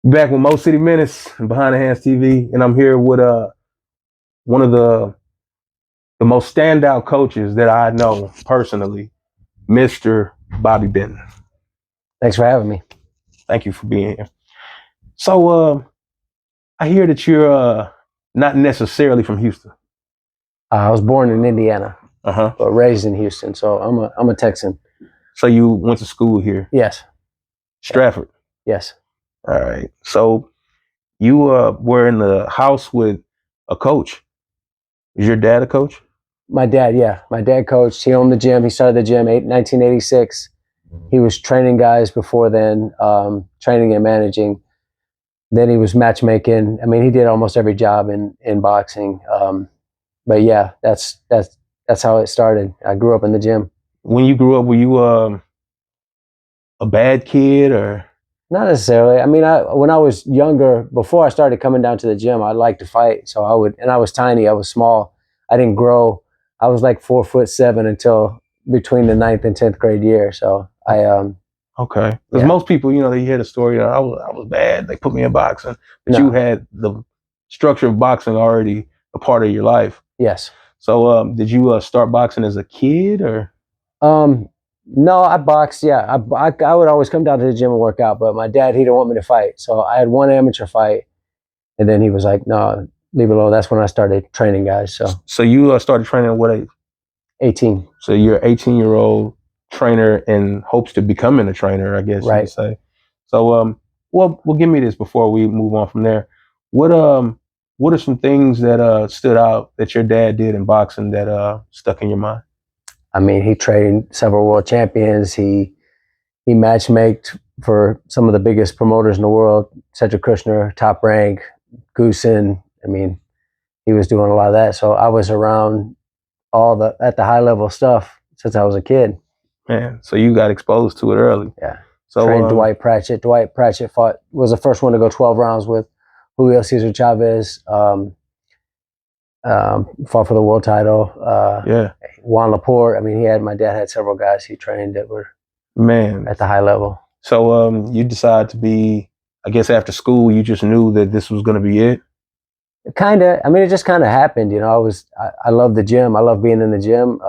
Back with Mo City Menace and Behind the Hands TV, and I'm here with one of the most standout coaches that I know personally, Mr. Bobby Benton. Thanks for having me. Thank you for being here. So I hear that you're not necessarily from Houston. I was born in Indiana, but raised in Houston, so I'm a Texan. So you went to school here? Yes. Stratford? Yes. All right. So you were in the house with a coach. Is your dad a coach? My dad, yeah. My dad coached. He owned the gym. He started the gym in 1986. He was training guys before then, training and managing. Then he was matchmaking. I mean, he did almost every job in boxing. But yeah, that's how it started. I grew up in the gym. When you grew up, were you a bad kid or? Not necessarily. I mean, when I was younger, before I started coming down to the gym, I liked to fight. So I would, and I was tiny. I was small. I didn't grow. I was like 4'7" until between the 9th and 10th grade year. So I okay. Because most people, they hear the story. I was bad. They put me in boxing, but you had the structure of boxing already a part of your life. Yes. So did you start boxing as a kid or? No, I boxed. Yeah, I would always come down to the gym and work out, but my dad, he didn't want me to fight. So I had one amateur fight, and then he was like, "No, leave it alone." That's when I started training guys. So you started training at what age? 18. So you're an 18-year-old trainer in hopes to becoming a trainer, I guess you could say. So well, give me this before we move on from there. What are some things that stood out that your dad did in boxing that stuck in your mind? I mean, he trained several world champions. He matchmaked for some of the biggest promoters in the world. Cedric Kushner, Top Rank, Goosen. I mean, he was doing a lot of that. So I was around at the high level stuff since I was a kid. Man, so you got exposed to it early. Yeah. So trained Dwight Pratchett. Dwight Pratchett was the first one to go 12 rounds with Julio Cesar Chavez. Fought for the world title. Juan Laporte. I mean, my dad had several guys he trained that were at the high level. So you decided to be, I guess after school, you just knew that this was going to be it? Kind of. I mean, it just kind of happened. I love the gym. I love being in the gym.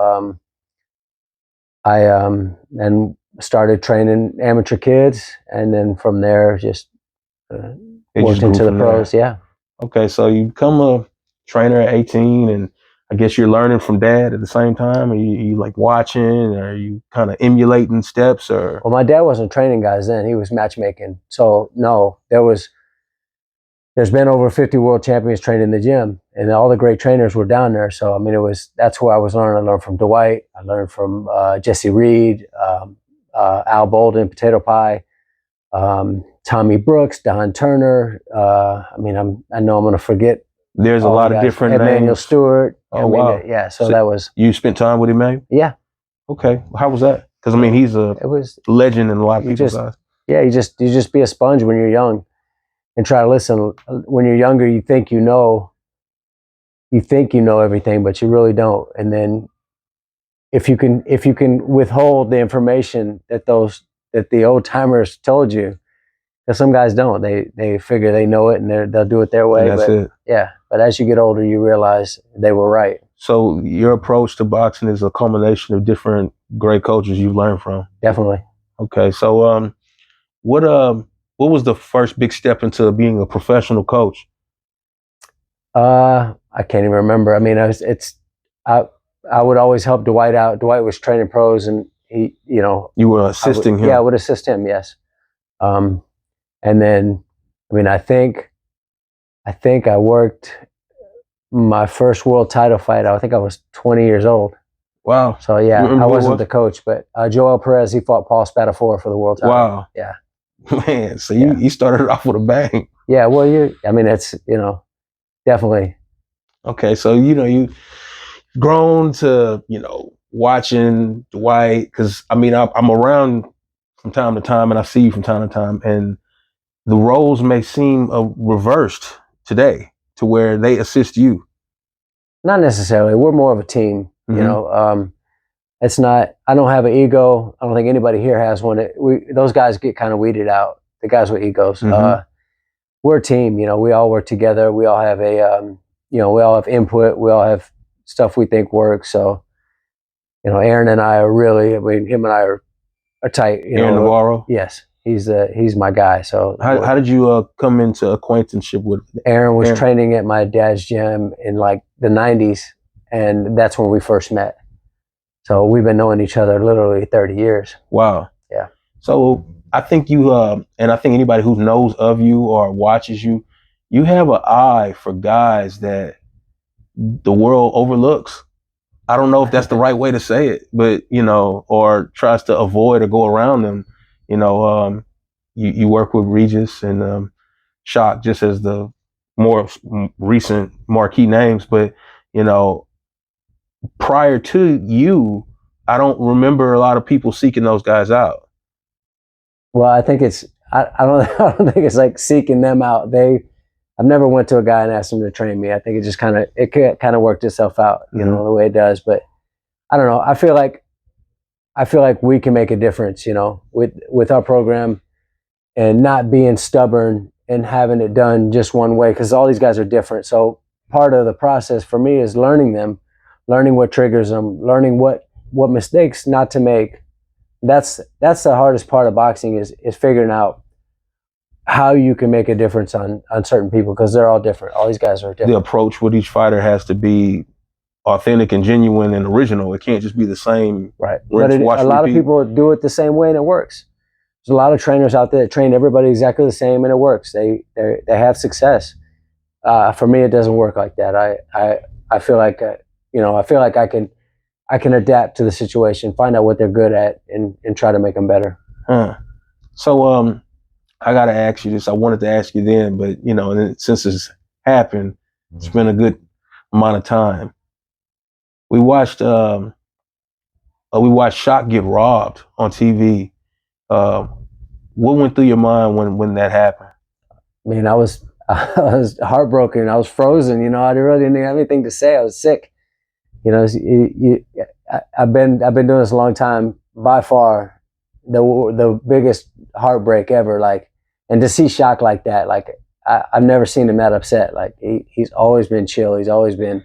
I and started training amateur kids, and then from there just worked into the pros. Yeah. Okay, so you become a trainer at 18, and I guess you're learning from dad at the same time. Are you like watching, or are you kind of emulating steps, or? Well, my dad wasn't training guys then; he was matchmaking. So no, there's been over 50 world champions trained in the gym, and all the great trainers were down there. So I mean, that's who I was learning. I learned from Dwight. I learned from Jesse Reed, Al Bolden, Potato Pie, Tommy Brooks, Don Turner. I mean, I know I'm going to forget. There's a lot of different names. Emmanuel Stewart. Oh, wow. Yeah, so that was... You spent time with Emmanuel? Yeah. Okay. How was that? Because, I mean, he's a legend in a lot of people's eyes. Yeah, you just be a sponge when you're young and try to listen. When you're younger, you think you know everything, but you really don't. And then if you can withhold the information that the old timers told you, because some guys don't. They figure they know it and they'll do it their way. And that's it. Yeah. But as you get older, you realize they were right. So your approach to boxing is a culmination of different great coaches you've learned from. Definitely. Okay. So what was the first big step into being a professional coach? I can't even remember. I mean, I would always help Dwight out. Dwight was training pros, and he, you were assisting him. Yeah, I would assist him. Yes. And then, I mean, I think I worked my first world title fight. I think I was 20 years old. Wow. So yeah, I wasn't the coach, but Joel Perez, he fought Paul Spatafora for the world title. Wow. Yeah. Man, so you started off with a bang. Yeah, well, it's, definitely. Okay, so you grown to watching Dwight, because I'm around from time to time, and I see you from time to time, and the roles may seem reversed today to where they assist you. Not necessarily. We're more of a team. Mm-hmm. It's not. I don't have an ego. I don't think anybody here has one. Those guys get kind of weeded out. The guys with egos. Mm-hmm. We're a team. We all work together. We all have we all have input. We all have stuff we think works. So, Aaron and I are really. I mean, him and I are tight. Aaron Navarro. Yes, he's my guy. So how did you come into acquaintanceship with Aaron? Was training at my dad's gym in like the '90s, and that's when we first met. So we've been knowing each other literally 30 years. Wow. Yeah. So I think you, and I think anybody who knows of you or watches you, you have an eye for guys that the world overlooks. I don't know if that's the right way to say it, but or tries to avoid or go around them. You work with Regis and Shock, just as the more recent marquee names, but prior to you, I don't remember a lot of people seeking those guys out. Well, I think it's I don't I don't think it's like seeking them out. I've never went to a guy and asked him to train me. I think it just kind of worked itself out, Mm-hmm. the way it does. But I don't know. I feel like we can make a difference, with our program, and not being stubborn and having it done just one way, because all these guys are different. So part of the process for me is learning them, learning what triggers them, learning what mistakes not to make. That's the hardest part of boxing is figuring out how you can make a difference on certain people, because they're all different. All these guys are different. The approach with each fighter has to be authentic and genuine and original. It can't just be the same. Right. But a lot of people do it the same way and it works. There's a lot of trainers out there that train everybody exactly the same and it works. They have success. For me, it doesn't work like that. I feel like I can adapt to the situation, find out what they're good at, and try to make them better. So I gotta ask you this. I wanted to ask you then, but and since it's happened, it's been a good amount of time. We watched Shock get robbed on TV. What went through your mind when that happened? I mean, I was heartbroken. I was frozen. I really didn't have anything to say. I was sick. I've been doing this a long time. By far, the biggest heartbreak ever. Like, and to see Shock like that, like I've never seen him that upset. Like he's always been chill. He's always been,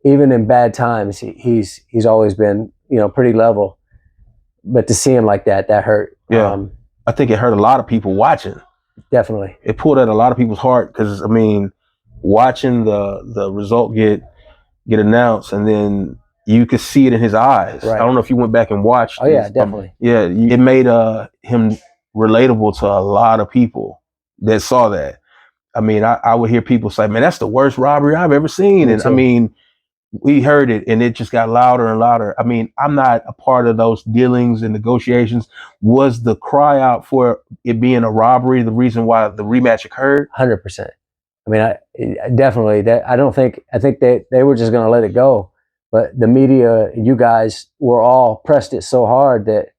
even in bad times, he's always been pretty level. But to see him like that hurt. Yeah, I think it hurt a lot of people watching. Definitely, it pulled at a lot of people's heart, because watching the result get announced, and then you could see it in his eyes. Right. I don't know if you went back and watched. Oh yeah, definitely. Yeah, it made him relatable to a lot of people that saw that. I would hear people say, "Man, that's the worst robbery I've ever seen," and we heard it, and it just got louder and louder. I'm not a part of those dealings and negotiations. Was the cry out for it being a robbery the reason why the rematch occurred? 100%. I definitely. I think they were just going to let it go, but the media, you guys, were all pressed it so hard that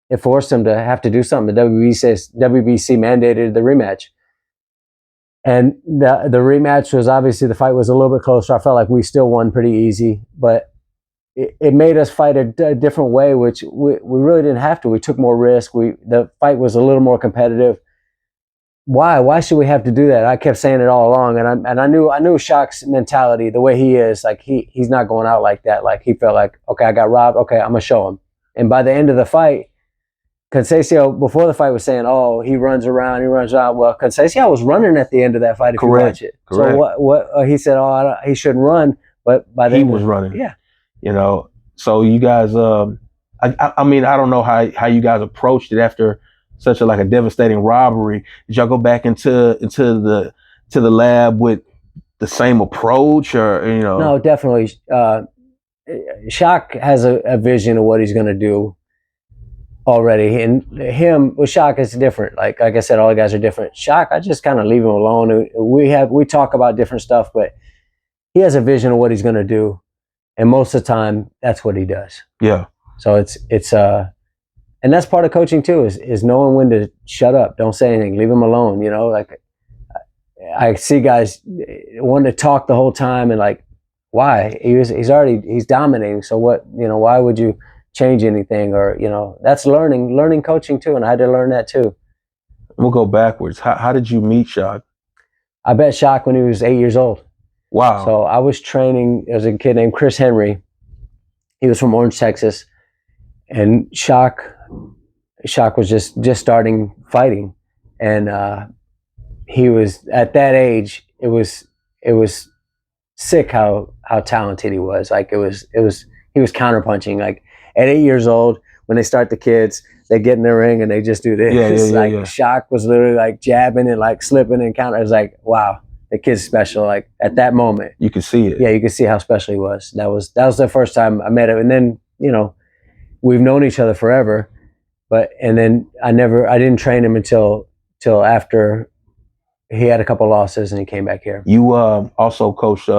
it forced them to have to do something. The WBC mandated the rematch. And the rematch was, obviously the fight was a little bit closer. I felt like we still won pretty easy, but it made us fight a different way, which we really didn't have to. We took more risk. The fight was a little more competitive. Why should we have to do that? I kept saying it all along, and I knew Shock's mentality, the way he is. Like he's not going out like that. Like he felt like, okay, I got robbed. Okay, I'm gonna show him. And by the end of the fight, Conceição, before the fight, was saying, "Oh, he runs around. Well, Conceição was running at the end of that fight. If you watch it, correct. So what he said, he shouldn't run, but by then he was running. Yeah, So you guys, I don't know how you guys approached it after such a devastating robbery. Did y'all go back into the lab with the same approach, or No, definitely. Shock has a vision of what he's going to do. already. And him with Shock is different. Like I said, all the guys are different. Shock, I just kind of leave him alone. We talk about different stuff, but he has a vision of what he's going to do, and most of the time, that's what he does. Yeah. So it's and that's part of coaching too, is knowing when to shut up, don't say anything, leave him alone. You know, like I see guys wanting to talk the whole time, and like, why? He's dominating. So what? You know, why would you change anything? Or you know, that's learning coaching too, and I had to learn that too. We'll go backwards. How did you meet Shock? I met Shock when he was 8 years old. Wow. So I was training. There was a kid named Chris Henry. He was from Orange, Texas, and Shock was just starting fighting, and he was at that age. It was sick how talented he was. Like he was counterpunching. Like at 8 years old, when they start the kids, they get in the ring and they just do this. Yeah. Shock was literally like jabbing and like slipping and counter. It was like, wow, the kid's special. Like at that moment, you could see it. Yeah, you could see how special he was. That was the first time I met him, and then you know, we've known each other forever. And then I didn't train him until after he had a couple losses and he came back here. You also coached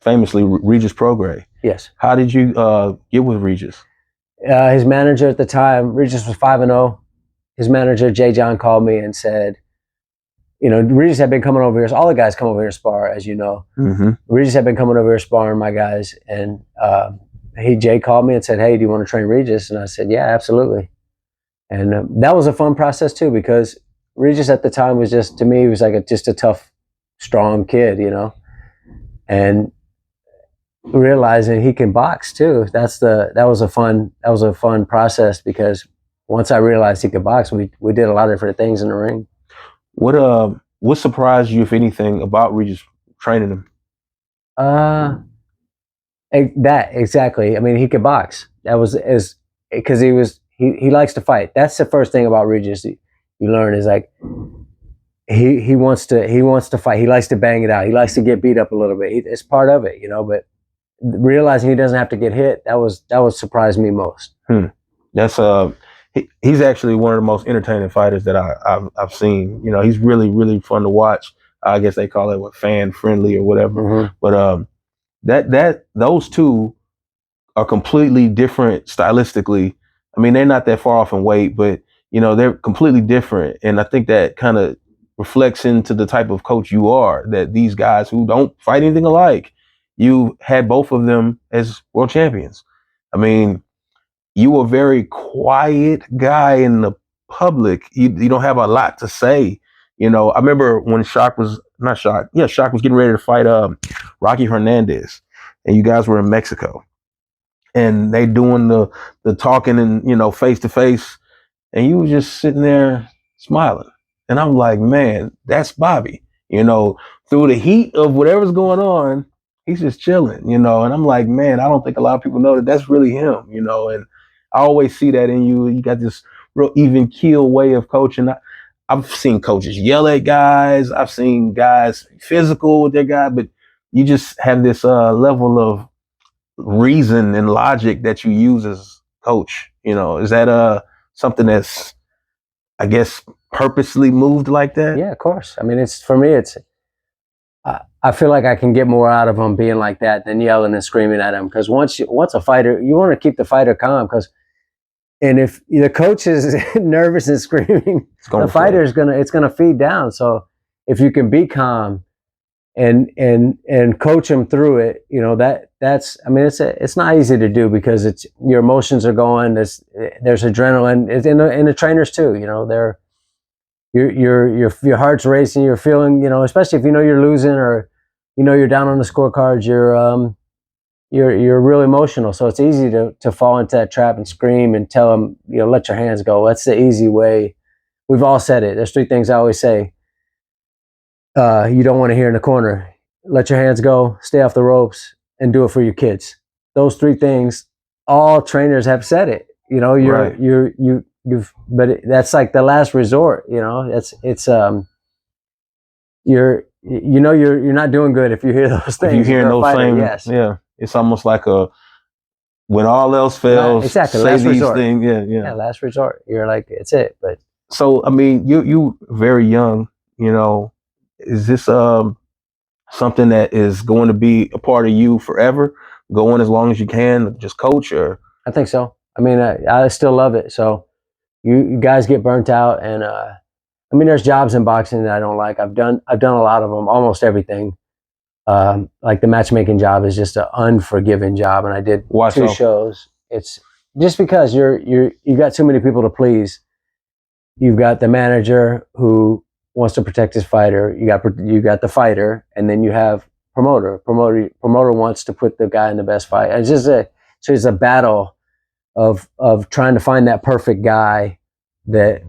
famously Regis Prograis. Yes. How did you get with Regis? His manager at the time, Regis was 5-0. His manager, Jay John, called me and said, you know, Regis had been coming over here. So all the guys come over here to spar, as you know. Mm-hmm. Regis had been coming over here sparring my guys. And Jay called me and said, hey, do you want to train Regis? And I said, yeah, absolutely. And that was a fun process too, because Regis at the time was just, to me, he was like just a tough, strong kid, you know, and realizing he can box too. That was a fun process, because once I realized he could box, we did a lot of different things in the ring. What surprised you, if anything, about Regis training him? That exactly. I mean, he could box. That was because he likes to fight. That's the first thing about Regis you learn, is like he wants to fight. He likes to bang it out. He likes to get beat up a little bit. It's part of it, you know. But realizing he doesn't have to get hit, that was surprised me most. That's he's actually one of the most entertaining fighters that I've seen. You know, he's really, really fun to watch. I guess they call it fan friendly or whatever. Mm-hmm. But those two are completely different stylistically. I mean, they're not that far off in weight, but you know, they're completely different. And I think that kind of reflects into the type of coach you are, that these guys who don't fight anything alike, you had both of them as world champions. I mean, you were a very quiet guy in the public. You don't have a lot to say. You know, I remember when Shock was getting ready to fight Rocky Hernandez, and you guys were in Mexico, and they doing the talking and, you know, face to face, and you were just sitting there smiling. And I'm like, man, that's Bobby. You know, through the heat of whatever's going on, he's just chilling, you know. And I'm like, man, I don't think a lot of people know that that's really him, you know. And I always see that in you. You got this real even keel way of coaching. I've seen coaches yell at guys. I've seen guys physical with their guy, but you just have this level of reason and logic that you use as coach. You know, is that something that's, I guess, purposely moved like that? Yeah, of course. I mean, for me, I feel like I can get more out of them being like that than yelling and screaming at them. Because once a fighter, you want to keep the fighter calm. And if the coach is nervous and screaming, the fighter is gonna feed down. So if you can be calm and coach him through it, you know, that's I mean, it's not easy to do, because your emotions are going. There's adrenaline. It's in the trainers too. You know, your heart's racing. You're feeling, you know, especially if you know you're losing, or you know you're down on the scorecards. You're real emotional, so it's easy to fall into that trap and scream and tell them, you know, let your hands go. That's the easy way. We've all said it. There's 3 things I always say. You don't want to hear in the corner. Let your hands go, stay off the ropes, and do it for your kids. Those 3 things, all trainers have said it. You know, but that's like the last resort. You know, you're not doing good if you hear those things. If you're hearing those fighter, same, yes. Yeah, it's almost like when all else fails, exactly, say last these resort. things. Yeah, last resort. You're like, it's it. But so, I mean, you very young. You know, is this something that is going to be a part of you forever, going as long as you can, just coach? Or I think so. I mean, I still love it. So you guys get burnt out, and I mean, there's jobs in boxing that I don't like. I've done a lot of them, almost everything. Like the matchmaking job is just an unforgiving job, and I did two shows. It's just because you got too many people to please. You've got the manager who wants to protect his fighter. You got the fighter, and then you have promoter. Promoter wants to put the guy in the best fight. And it's a battle of trying to find that perfect guy that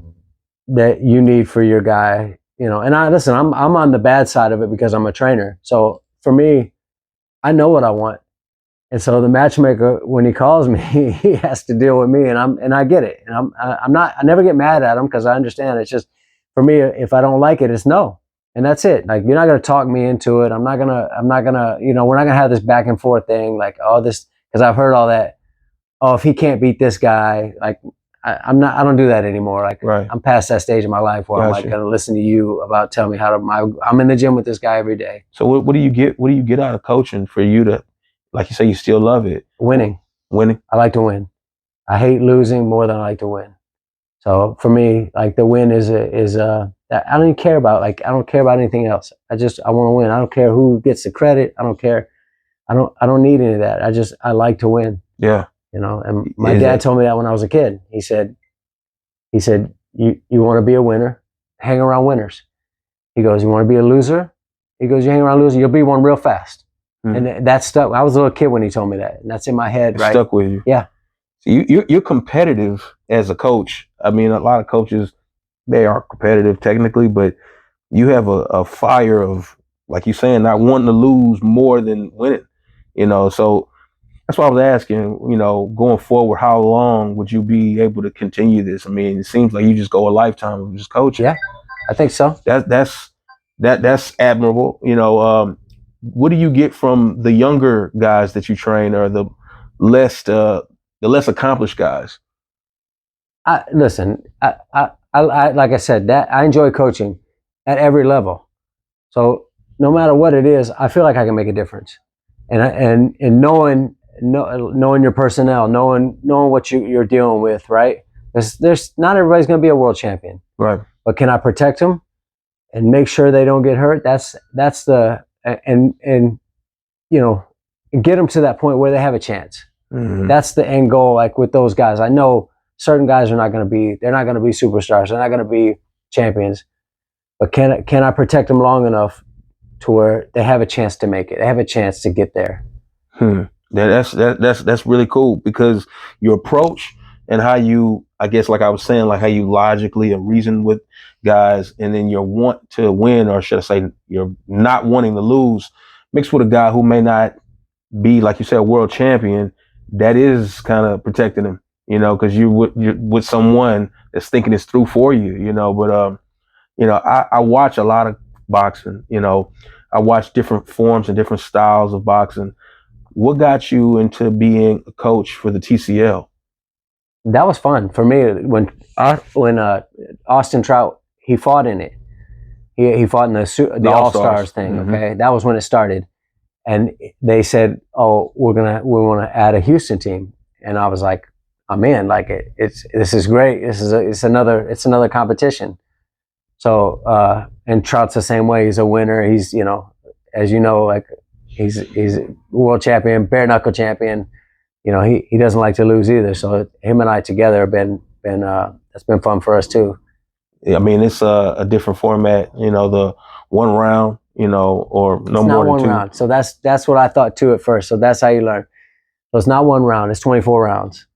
you need for your guy. You know, and I'm on the bad side of it because I'm a trainer. So for me, I know what I want. And so the matchmaker, when he calls me, he has to deal with me, and I get it. And I never get mad at him because I understand. It's just, for me, if I don't like it, it's no, and that's it. Like, you're not gonna talk me into it. I'm not gonna, you know, we're not gonna have this back and forth thing. Like, oh, this, because I've heard all that. Oh, if he can't beat this guy, like, I don't do that anymore. Like, I'm past that stage in my life where I'm like gonna listen to you about telling me how to. I'm in the gym with this guy every day. So what do you get? What do you get out of coaching for you to, like you say, you still love it? Winning. I like to win. I hate losing more than I like to win. So for me, like, the win is I don't even care about, like, I don't care about anything else. I want to win. I don't care who gets the credit. I don't care. I don't need any of that. I like to win. Yeah. You know, and my dad told me that when I was a kid. He said, you want to be a winner, hang around winners. He goes, you want to be a loser? He goes, you hang around losers, you'll be one real fast. And that stuck. I was a little kid when he told me that, and that's in my head. Right? Stuck with you. Yeah. So you're competitive as a coach. I mean, a lot of coaches, they are competitive technically, but you have a fire of, like you're saying, not wanting to lose more than winning. You know, so that's why I was asking, you know, going forward, how long would you be able to continue this? I mean, it seems like you just go a lifetime of just coaching. Yeah, I think so. That's admirable. You know, what do you get from the younger guys that you train, or the less accomplished guys? Listen, I like I said, that I enjoy coaching at every level. So no matter what it is, I feel like I can make a difference, and knowing your personnel, knowing what you're dealing with, right? There's not everybody's going to be a world champion, right? But can I protect them and make sure they don't get hurt? That's the and you know, get them to that point where they have a chance. Mm-hmm. That's the end goal. Like with those guys, I know certain guys are not going to be. They're not going to be superstars. They're not going to be champions. But can I protect them long enough to where they have a chance to make it? They have a chance to get there. That's really cool, because your approach and how you, I guess, like I was saying, like how you logically reason with guys, and then your want to win, or should I say, you're not wanting to lose, mixed with a guy who may not be, like you said, a world champion, that is kind of protecting him, you know, because you're with someone that's thinking this through for you, you know. But you know, I watch a lot of boxing. You know, I watch different forms and different styles of boxing. What got you into being a coach for the TCL? That was fun for me when Austin Trout, he fought in it. He fought in the All Stars thing. Mm-hmm. Okay, that was when it started, and they said, "Oh, we want to add a Houston team," and I was like, "I'm in. Like this is great. It's another competition." So and Trout's the same way. He's a winner. He's, you know, as you know, like. He's a world champion, bare knuckle champion. You know, he doesn't like to lose either. So him and I together have been that's been fun for us too. Yeah, I mean, it's a different format. You know, the 1 round. You know, or no more than 2. Round. So that's what I thought too at first. So that's how you learn. So it's not 1 round. It's 24 rounds.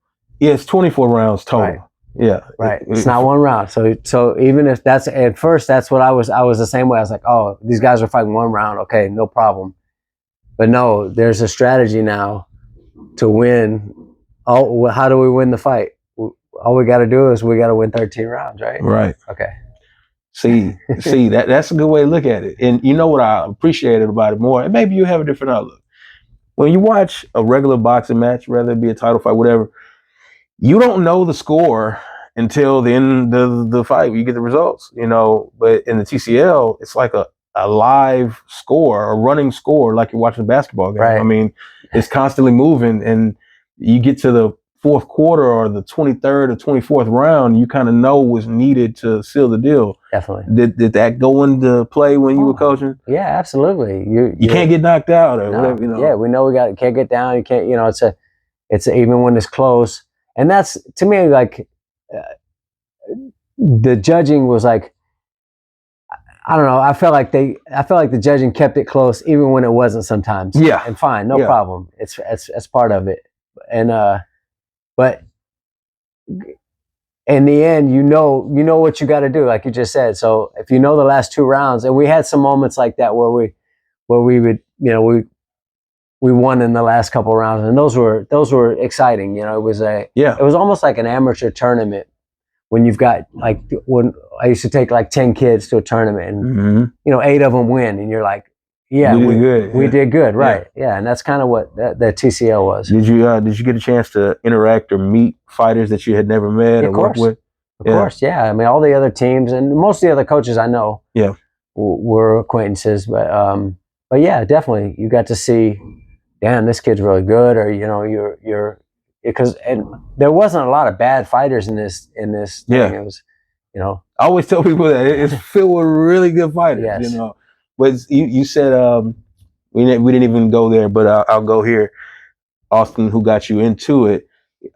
Yeah, it's 24 rounds total. Right. Yeah, right. It's not 1 round. So even if that's at first, that's what I was the same way. I was like, oh, these guys are fighting 1 round. Okay, no problem. But no, there's a strategy now to win. Oh, how do we win the fight? All we got to do is we got to win 13 rounds, right? Right. Okay. See, that's a good way to look at it. And you know what I appreciated about it more, and maybe you have a different outlook. when you watch a regular boxing match, whether it be a title fight, whatever, you don't know the score until the end of the fight. You get the results, you know. But in the TCL, it's like a live score, a running score, like you're watching a basketball game. Right. I mean, it's constantly moving, and you get to the fourth quarter or the 23rd or 24th round, you kind of know what's needed to seal the deal. Definitely. Did that go into play when you were coaching? Yeah, absolutely. You can't get knocked out or whatever, you know. Yeah, we know can't get down. You can't, you know, it's even when it's close. And that's, to me, like, the judging was like, I don't know. I felt like the judging kept it close even when it wasn't sometimes. Yeah. And fine, no problem. It's part of it. And but in the end, you know what you got to do, like you just said. So if you know the last 2 rounds, and we had some moments like that where we would, you know, we won in the last couple of rounds, and those were exciting. You know, it was almost like an amateur tournament. When you've got, like, when I used to take like 10 kids to a tournament, and you know, 8 of them win, and you're like, yeah, we did good, right? Yeah, and that's kind of what that TCL was. Did you get a chance to interact or meet fighters that you had never met or worked with? Of course, yeah. I mean, all the other teams and most of the other coaches I know, were acquaintances, but yeah, definitely, you got to see, damn, this kid's really good, or, you know, you're. Because there wasn't a lot of bad fighters in this thing. It was, you know. I always tell people that it's filled with really good fighters. Yes. You know, but you said we didn't even go there, but I'll go here. Austin, who got you into it?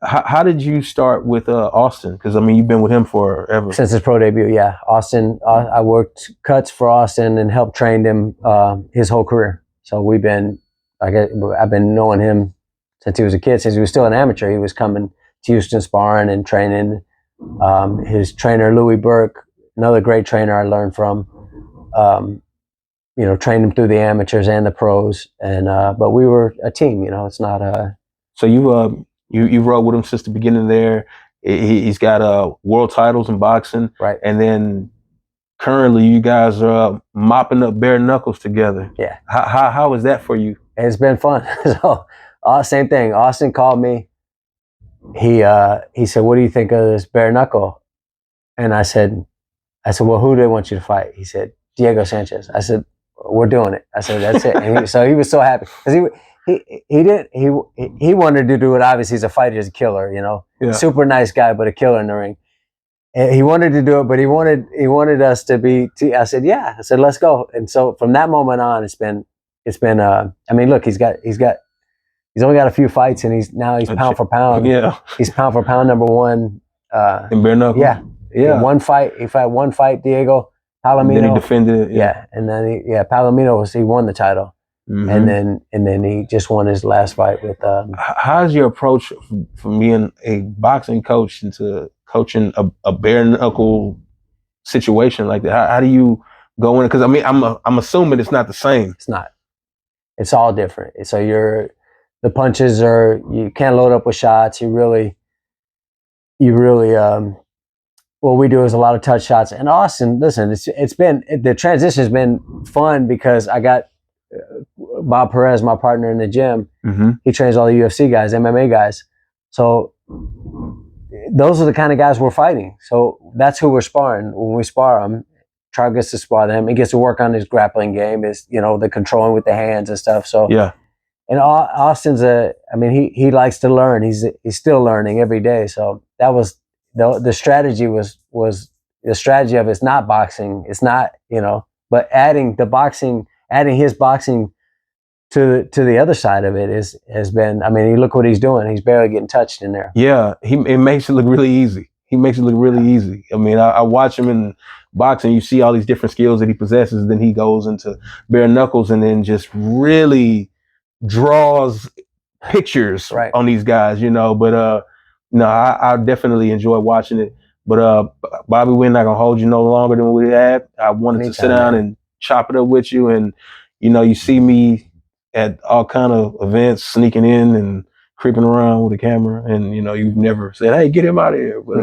How did you start with Austin? Because I mean, you've been with him forever since his pro debut. Yeah, Austin. I worked cuts for Austin and helped train him his whole career. So I've been knowing him since he was a kid, since he was still an amateur. He was coming to Houston sparring and training. His trainer, Louis Burke, another great trainer I learned from, you know, trained him through the amateurs and the pros. And but we were a team, you know. It's not a. So you rode with him since the beginning there. He's got world titles in boxing, right? And then currently you guys are mopping up bare knuckles together. Yeah. How is that for you? It's been fun. So. Same thing. Austin called me. He said, "What do you think of this bare knuckle?" And I said, "Well, who do they want you to fight?" He said, "Diego Sanchez." I said, "We're doing it." I said, "That's it." And so he was so happy because he wanted to do it. Obviously, he's a fighter, he's a killer. You know, super nice guy, but a killer in the ring. And he wanted to do it, but he wanted us to be. I said, "Yeah." I said, "Let's go." And so from that moment on, it's been. I mean, look, He's only got a few fights, and he's pound for pound. Yeah, he's pound for pound #1 in bare knuckle. Yeah. One fight. He fought one fight, Diego Palomino. Then he defended it. Yeah, and then Palomino he won the title, and then he just won his last fight with. How's your approach from being a boxing coach into coaching a bare knuckle situation like that? How do you go in? Because I mean, I'm assuming it's not the same. It's not. It's all different. So the punches you can't load up with shots. You really, what we do is a lot of touch shots. And Austin, listen, the transition has been fun because I got Bob Perez, my partner in the gym. He trains all the UFC guys, MMA guys. So those are the kind of guys we're fighting. So that's who we're sparring. When we spar them, Trout gets to spar them. He gets to work on his grappling game, the controlling with the hands and stuff. So yeah. And Austin's he likes to learn. He's still learning every day. So that was the strategy was the strategy of it's not boxing. It's not, but adding his boxing to the other side of it has been, you look what he's doing. He's barely getting touched in there. Yeah. It makes it look really easy. Easy. I watch him in boxing. You see all these different skills that he possesses. Then he goes into bare knuckles and then just really draws pictures on these guys, but I definitely enjoy watching it. But Bobby, we're not gonna hold you no longer than we had. I wanted to sit down and chop it up with you, and you see me at all kind of events, sneaking in and creeping around with a camera, and you've never said, "Hey, get him out of here." But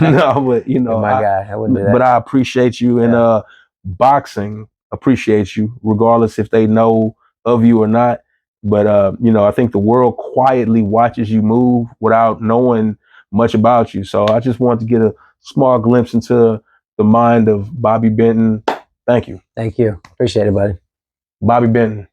no, but my guy, I wouldn't do that. But I appreciate you, and boxing appreciates you, regardless if they know of you or not. But you know, I think the world quietly watches you move without knowing much about you. So I just wanted to get a small glimpse into the mind of Bobby Benton. Thank you. Thank you. Appreciate it, buddy. Bobby Benton.